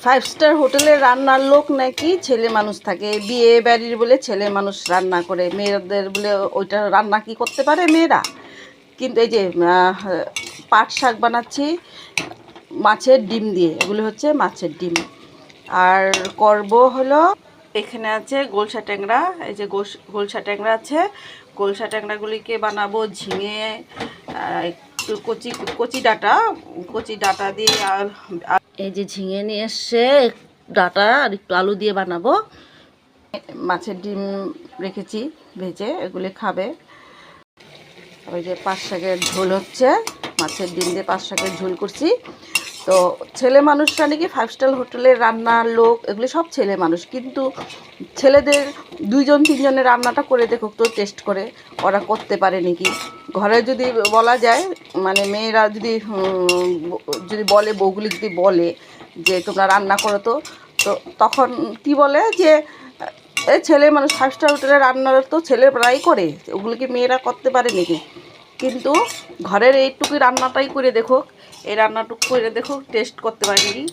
Five star হোটেলে রান্নার লোক নাকি ছেলে মানুষ থাকে, বিয়ে বাড়ির বলে ছেলে মানুষ রান্না করে, মেয়েদের বলে ওইটা রান্না কি করতে পারে মেয়েরা? কিন্তু এই যে পাট শাক বানাচ্ছি মাছের ডিম দিয়ে, এগুলো হচ্ছে মাছের ডিম। আর করব হলো, এখানে আছে গোলসা ট্যাংরা, এই যে গোলসা ট্যাংরা আছে, গোলসা ট্যাংরাগুলিকে বানাবো ঝিঙে, একটু কচি কচি ডাটা দিয়ে। আর এই যে ঝিঙে নিয়ে এসছে ডাটা, আর একটু আলু দিয়ে বানাবো। মাছের ডিম রেখেছি ভেজে, এগুলি খাবে। ওই যে পাট শাকের ঝোল হচ্ছে, মাছের ডিম দিয়ে পাট শাকের ঝোল করছি। তো ছেলে মানুষরা নাকি ফাইভ স্টার হোটেলের রান্নার লোক, এগুলি সব ছেলে মানুষ। কিন্তু ছেলেদের 2-3 জনের রান্নাটা করে দেখুক তো, টেস্ট করে ওরা করতে পারে নাকি। ঘরে যদি বলা যায়, মানে মেয়েরা যদি যদি বলে, বউগুলি যদি বলে যে তোমরা রান্না করো, তো তো তখন কি বলে যে এই ছেলে মানুষ, ফাইভ স্টার হোটেলের রান্নার তো ছেলেরাই করে, ওগুলিকে মেয়েরা করতে পারে নাকি। কিন্তু ঘরের এইটুকুই রান্নাটাই করে দেখুক, এই রান্নাটুকু করে দেখুক, টেস্ট করতে পারে নাকি।